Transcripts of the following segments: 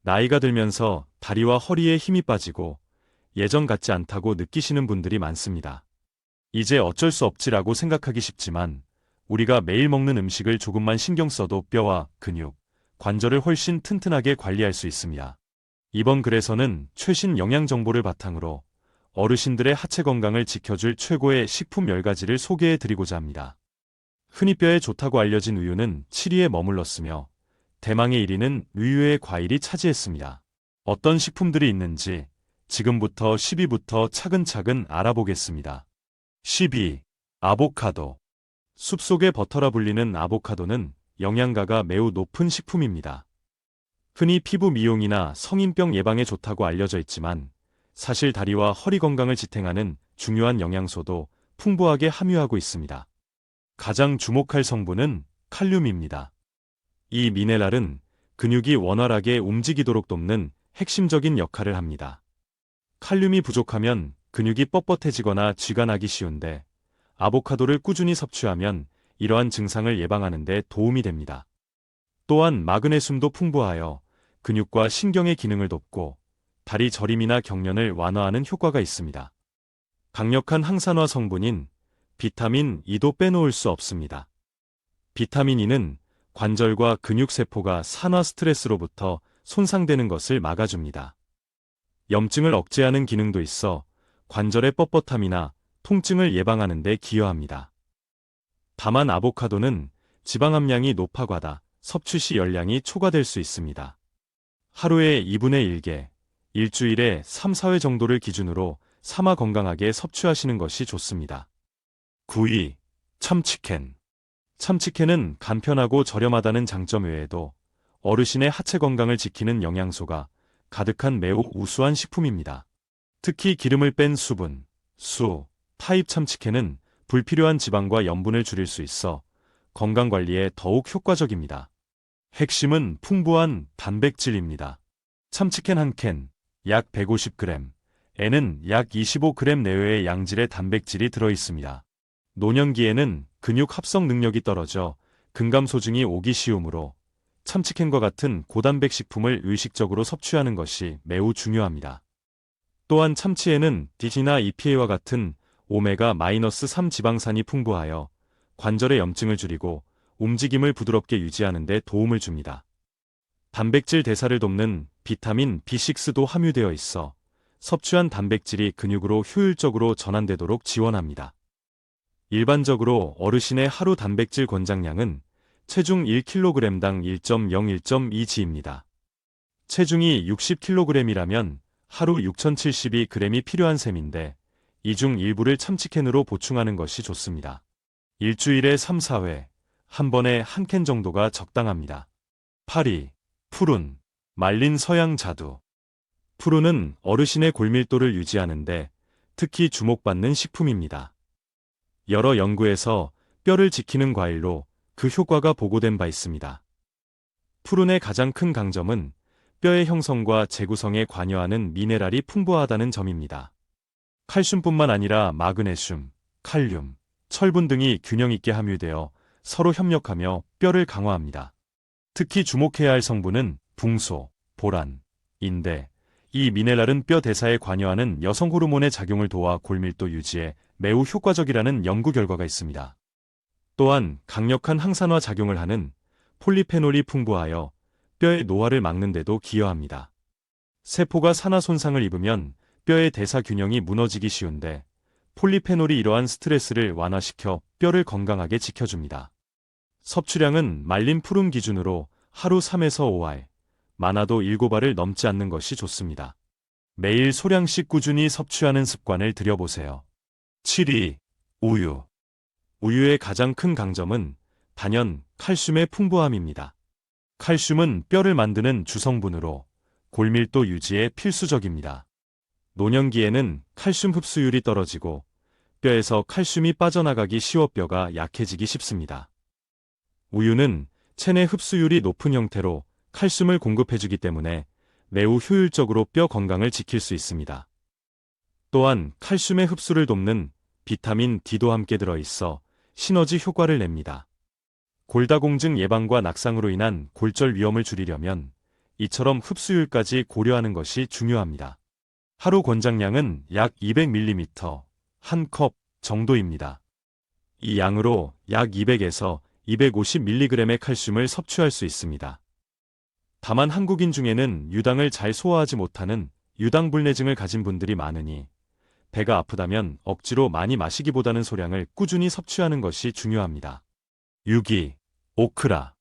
나이가 들면서 다리와 허리에 힘이 빠지고 예전 같지 않다고 느끼시는 분들이 많습니다. 이제 어쩔 수 없지라고 생각하기 쉽지만 우리가 매일 먹는 음식을 조금만 신경 써도 뼈와 근육, 관절을 훨씬 튼튼하게 관리할 수 있습니다. 이번 글에서는 최신 영양 정보를 바탕으로 어르신들의 하체 건강을 지켜줄 최고의 식품 10가지를 소개해 드리고자 합니다. 흔히 뼈에 좋다고 알려진 우유는 7위에 머물렀으며 대망의 1위는 의외의 과일이 차지했습니다. 어떤 식품들이 있는지 지금부터 10위부터 차근차근 알아보겠습니다. 12. 아보카도. 숲속의 버터라 불리는 아보카도는 영양가가 매우 높은 식품입니다. 흔히 피부 미용이나 성인병 예방에 좋다고 알려져 있지만 사실 다리와 허리 건강을 지탱하는 중요한 영양소도 풍부하게 함유하고 있습니다. 가장 주목할 성분은 칼륨입니다. 이 미네랄은 근육이 원활하게 움직이도록 돕는 핵심적인 역할을 합니다. 칼륨이 부족하면 근육이 뻣뻣해지거나 쥐가 나기 쉬운데 아보카도를 꾸준히 섭취하면 이러한 증상을 예방하는 데 도움이 됩니다. 또한 마그네슘도 풍부하여 근육과 신경의 기능을 돕고 다리 저림이나 경련을 완화하는 효과가 있습니다. 강력한 항산화 성분인 비타민 E도 빼놓을 수 없습니다. 비타민 E는 관절과 근육세포가 산화 스트레스로부터 손상되는 것을 막아줍니다. 염증을 억제하는 기능도 있어 관절의 뻣뻣함이나 통증을 예방하는 데 기여합니다. 다만 아보카도는 지방 함량이 높아 과다 섭취 시 열량이 초과될 수 있습니다. 하루에 2분의 1개, 일주일에 3, 4회 정도를 기준으로 삼아 건강하게 섭취하시는 것이 좋습니다. 9위. 참치캔. 참치캔은 간편하고 저렴하다는 장점 외에도 어르신의 하체 건강을 지키는 영양소가 가득한 매우 우수한 식품입니다. 특히 기름을 뺀 수분, 수, 타입 참치캔은 불필요한 지방과 염분을 줄일 수 있어 건강관리에 더욱 효과적입니다. 핵심은 풍부한 단백질입니다. 참치캔 한 캔, 약 150g, 에는 약 25g 내외의 양질의 단백질이 들어있습니다. 노년기에는 근육 합성 능력이 떨어져 근감소증이 오기 쉬우므로 참치캔과 같은 고단백 식품을 의식적으로 섭취하는 것이 매우 중요합니다. 또한 참치에는 DHA나 EPA와 같은 오메가-3 지방산이 풍부하여 관절의 염증을 줄이고 움직임을 부드럽게 유지하는 데 도움을 줍니다. 단백질 대사를 돕는 비타민 B6도 함유되어 있어 섭취한 단백질이 근육으로 효율적으로 전환되도록 지원합니다. 일반적으로 어르신의 하루 단백질 권장량은 체중 1kg당 1.0-1.2g입니다. 체중이 60kg이라면 하루 6072g이 필요한 셈인데 이 중 일부를 참치캔으로 보충하는 것이 좋습니다. 일주일에 3, 4회, 한 번에 한 캔 정도가 적당합니다. 8위. 푸른. 말린 서양 자두. 푸른은 어르신의 골밀도를 유지하는데 특히 주목받는 식품입니다. 여러 연구에서 뼈를 지키는 과일로 그 효과가 보고된 바 있습니다. 푸른의 가장 큰 강점은 뼈의 형성과 재구성에 관여하는 미네랄이 풍부하다는 점입니다. 칼슘뿐만 아니라 마그네슘, 칼륨, 철분 등이 균형 있게 함유되어 서로 협력하며 뼈를 강화합니다. 특히 주목해야 할 성분은 붕소, 보란, 인데, 이 미네랄은 뼈 대사에 관여하는 여성 호르몬의 작용을 도와 골밀도 유지에 매우 효과적이라는 연구 결과가 있습니다. 또한 강력한 항산화 작용을 하는 폴리페놀이 풍부하여 뼈의 노화를 막는 데도 기여합니다. 세포가 산화 손상을 입으면 뼈의 대사 균형이 무너지기 쉬운데 폴리페놀이 이러한 스트레스를 완화시켜 뼈를 건강하게 지켜줍니다. 섭취량은 말린 푸른 기준으로 하루 3에서 5알, 많아도 7알을 넘지 않는 것이 좋습니다. 매일 소량씩 꾸준히 섭취하는 습관을 들여보세요. 7위. 우유. 우유의 가장 큰 강점은 단연 칼슘의 풍부함입니다. 칼슘은 뼈를 만드는 주성분으로 골밀도 유지에 필수적입니다. 노년기에는 칼슘 흡수율이 떨어지고 뼈에서 칼슘이 빠져나가기 쉬워 뼈가 약해지기 쉽습니다. 우유는 체내 흡수율이 높은 형태로 칼슘을 공급해주기 때문에 매우 효율적으로 뼈 건강을 지킬 수 있습니다. 또한 칼슘의 흡수를 돕는 비타민 D도 함께 들어있어 시너지 효과를 냅니다. 골다공증 예방과 낙상으로 인한 골절 위험을 줄이려면 이처럼 흡수율까지 고려하는 것이 중요합니다. 하루 권장량은 약 200ml, 한 컵 정도입니다. 이 양으로 약 200에서 250mg의 칼슘을 섭취할 수 있습니다. 다만 한국인 중에는 유당을 잘 소화하지 못하는 유당불내증을 가진 분들이 많으니 배가 아프다면 억지로 많이 마시기보다는 소량을 꾸준히 섭취하는 것이 중요합니다. 6위. 오크라.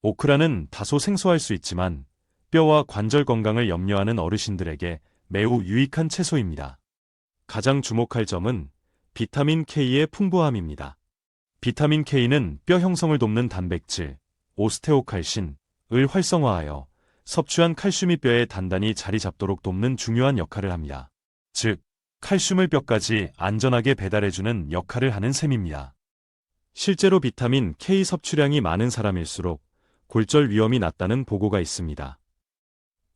오크라는 다소 생소할 수 있지만 뼈와 관절 건강을 염려하는 어르신들에게 매우 유익한 채소입니다. 가장 주목할 점은 비타민 K의 풍부함입니다. 비타민 K는 뼈 형성을 돕는 단백질, 오스테오칼신을 활성화하여 섭취한 칼슘이 뼈에 단단히 자리 잡도록 돕는 중요한 역할을 합니다. 즉, 칼슘을 뼈까지 안전하게 배달해주는 역할을 하는 셈입니다. 실제로 비타민 K 섭취량이 많은 사람일수록 골절 위험이 낮다는 보고가 있습니다.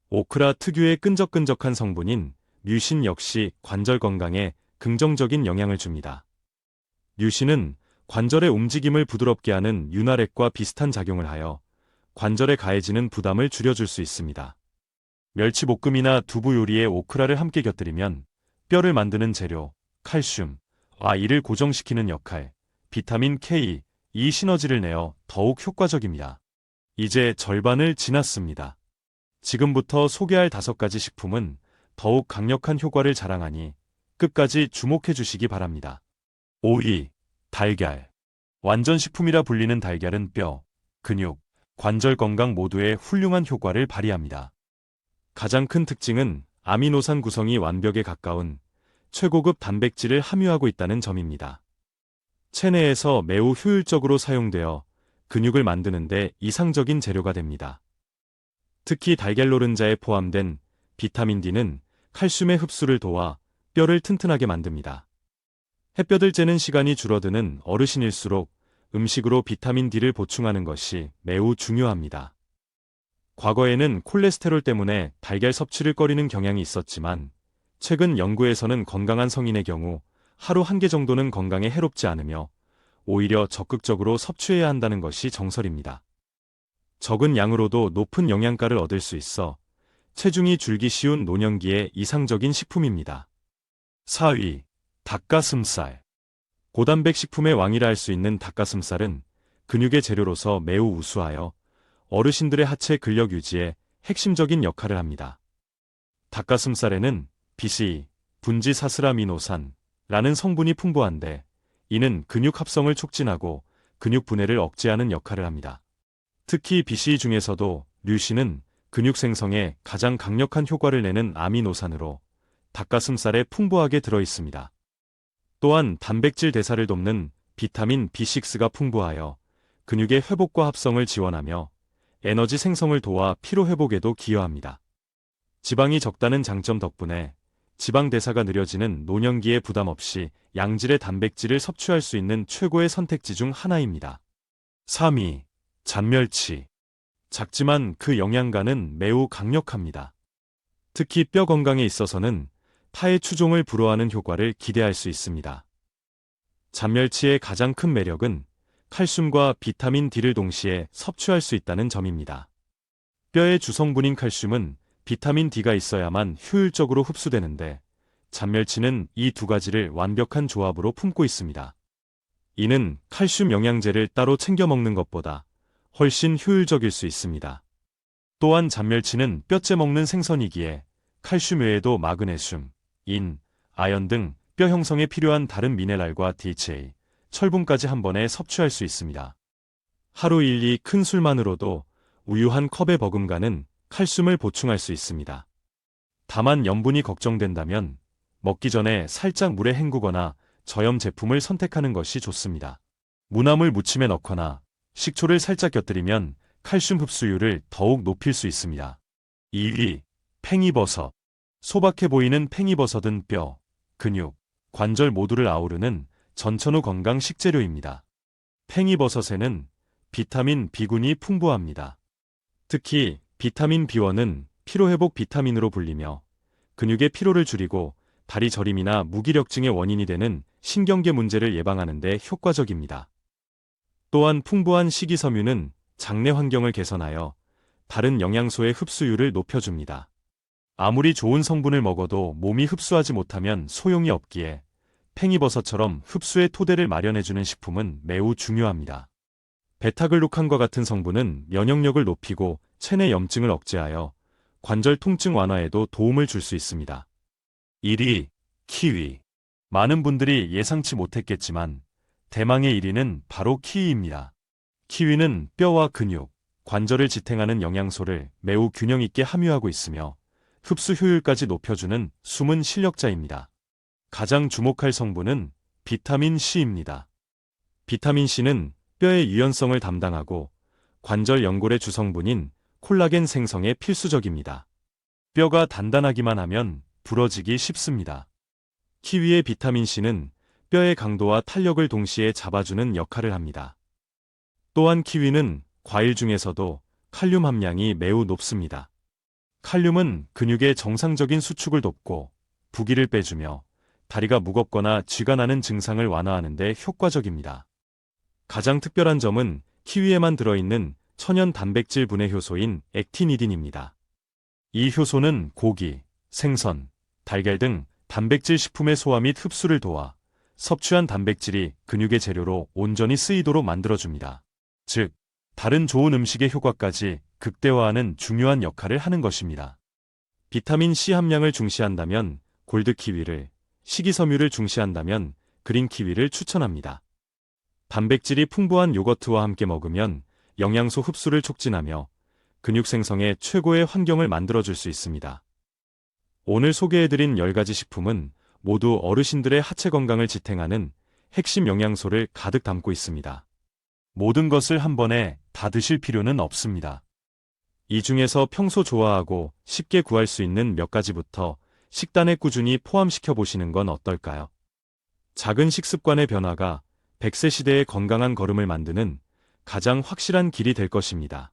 오크라 특유의 끈적끈적한 성분인 류신 역시 관절 건강에 긍정적인 영향을 줍니다. 류신은 관절의 움직임을 부드럽게 하는 윤활액과 비슷한 작용을 하여 관절에 가해지는 부담을 줄여줄 수 있습니다. 멸치볶음이나 두부 요리에 오크라를 함께 곁들이면 뼈를 만드는 재료, 칼슘과 이를 고정시키는 역할, 비타민 K, 이 시너지를 내어 더욱 효과적입니다. 이제 절반을 지났습니다. 지금부터 소개할 5가지 식품은 더욱 강력한 효과를 자랑하니 끝까지 주목해 주시기 바랍니다. 5위. 달걀. 완전식품이라 불리는 달걀은 뼈, 근육, 관절 건강 모두에 훌륭한 효과를 발휘합니다. 가장 큰 특징은 아미노산 구성이 완벽에 가까운 최고급 단백질을 함유하고 있다는 점입니다. 체내에서 매우 효율적으로 사용되어 근육을 만드는 데 이상적인 재료가 됩니다. 특히 달걀 노른자에 포함된 비타민 D는 칼슘의 흡수를 도와 뼈를 튼튼하게 만듭니다. 햇볕을 쬐는 시간이 줄어드는 어르신일수록 음식으로 비타민 D를 보충하는 것이 매우 중요합니다. 과거에는 콜레스테롤 때문에 달걀 섭취를 꺼리는 경향이 있었지만 최근 연구에서는 건강한 성인의 경우 하루 1개 정도는 건강에 해롭지 않으며 오히려 적극적으로 섭취해야 한다는 것이 정설입니다. 적은 양으로도 높은 영양가를 얻을 수 있어 체중이 줄기 쉬운 노년기에 이상적인 식품입니다. 4위. 닭가슴살. 고단백 식품의 왕이라 할 수 있는 닭가슴살은 근육의 재료로서 매우 우수하여 어르신들의 하체 근력 유지에 핵심적인 역할을 합니다. 닭가슴살에는 BCE, 분지사스라미노산라는 성분이 풍부한데 이는 근육 합성을 촉진하고 근육 분해를 억제하는 역할을 합니다. 특히 BCE 중에서도 류신은 근육 생성에 가장 강력한 효과를 내는 아미노산으로 닭가슴살에 풍부하게 들어 있습니다. 또한 단백질 대사를 돕는 비타민 B6가 풍부하여 근육의 회복과 합성을 지원하며 에너지 생성을 도와 피로 회복에도 기여합니다. 지방이 적다는 장점 덕분에 지방 대사가 느려지는 노년기에 부담 없이 양질의 단백질을 섭취할 수 있는 최고의 선택지 중 하나입니다. 3위. 잔멸치. 작지만 그 영양가는 매우 강력합니다. 특히 뼈 건강에 있어서는 타의 추종을 불허하는 효과를 기대할 수 있습니다. 잔멸치의 가장 큰 매력은 칼슘과 비타민 D를 동시에 섭취할 수 있다는 점입니다. 뼈의 주성분인 칼슘은 비타민 D가 있어야만 효율적으로 흡수되는데 잔멸치는 이 2가지를 완벽한 조합으로 품고 있습니다. 이는 칼슘 영양제를 따로 챙겨 먹는 것보다 훨씬 효율적일 수 있습니다. 또한 잔멸치는 뼈째 먹는 생선이기에 칼슘 외에도 마그네슘, 인, 아연 등 뼈 형성에 필요한 다른 미네랄과 DHA, 철분까지 한 번에 섭취할 수 있습니다. 하루 1~2 술만으로도 우유 한 컵에 버금가는 칼슘을 보충할 수 있습니다. 다만 염분이 걱정된다면 먹기 전에 살짝 물에 헹구거나 저염 제품을 선택하는 것이 좋습니다. 무나물 무침에 넣거나 식초를 살짝 곁들이면 칼슘 흡수율을 더욱 높일 수 있습니다. 2위. 팽이버섯. 소박해 보이는 팽이버섯은 뼈, 근육, 관절 모두를 아우르는 전천후 건강 식재료입니다. 팽이버섯에는 비타민 B군이 풍부합니다. 특히 비타민 B1은 피로회복 비타민으로 불리며 근육의 피로를 줄이고 다리 저림이나 무기력증의 원인이 되는 신경계 문제를 예방하는 데 효과적입니다. 또한 풍부한 식이섬유는 장내 환경을 개선하여 다른 영양소의 흡수율을 높여줍니다. 아무리 좋은 성분을 먹어도 몸이 흡수하지 못하면 소용이 없기에 팽이버섯처럼 흡수의 토대를 마련해주는 식품은 매우 중요합니다. 베타글루칸과 같은 성분은 면역력을 높이고 체내 염증을 억제하여 관절 통증 완화에도 도움을 줄 수 있습니다. 1위, 키위. 많은 분들이 예상치 못했겠지만 대망의 1위는 바로 키위입니다. 키위는 뼈와 근육, 관절을 지탱하는 영양소를 매우 균형 있게 함유하고 있으며 흡수 효율까지 높여주는 숨은 실력자입니다. 가장 주목할 성분은 비타민 C입니다. 비타민 C는 뼈의 유연성을 담당하고 관절 연골의 주성분인 콜라겐 생성에 필수적입니다. 뼈가 단단하기만 하면 부러지기 쉽습니다. 키위의 비타민 C는 뼈의 강도와 탄력을 동시에 잡아주는 역할을 합니다. 또한 키위는 과일 중에서도 칼륨 함량이 매우 높습니다. 칼륨은 근육의 정상적인 수축을 돕고 부기를 빼주며 다리가 무겁거나 쥐가 나는 증상을 완화하는 데 효과적입니다. 가장 특별한 점은 키위에만 들어있는 천연 단백질 분해 효소인 액티니딘입니다. 이 효소는 고기, 생선, 달걀 등 단백질 식품의 소화 및 흡수를 도와 섭취한 단백질이 근육의 재료로 온전히 쓰이도록 만들어줍니다. 즉, 다른 좋은 음식의 효과까지 극대화하는 중요한 역할을 하는 것입니다. 비타민 C 함량을 중시한다면 골드 키위를, 식이섬유를 중시한다면 그린 키위를 추천합니다. 단백질이 풍부한 요거트와 함께 먹으면 영양소 흡수를 촉진하며 근육 생성에 최고의 환경을 만들어줄 수 있습니다. 오늘 소개해드린 10가지 식품은 모두 어르신들의 하체 건강을 지탱하는 핵심 영양소를 가득 담고 있습니다. 모든 것을 한 번에 다 드실 필요는 없습니다. 이 중에서 평소 좋아하고 쉽게 구할 수 있는 몇 가지부터 식단에 꾸준히 포함시켜 보시는 건 어떨까요? 작은 식습관의 변화가 100세 시대의 건강한 걸음을 만드는 가장 확실한 길이 될 것입니다.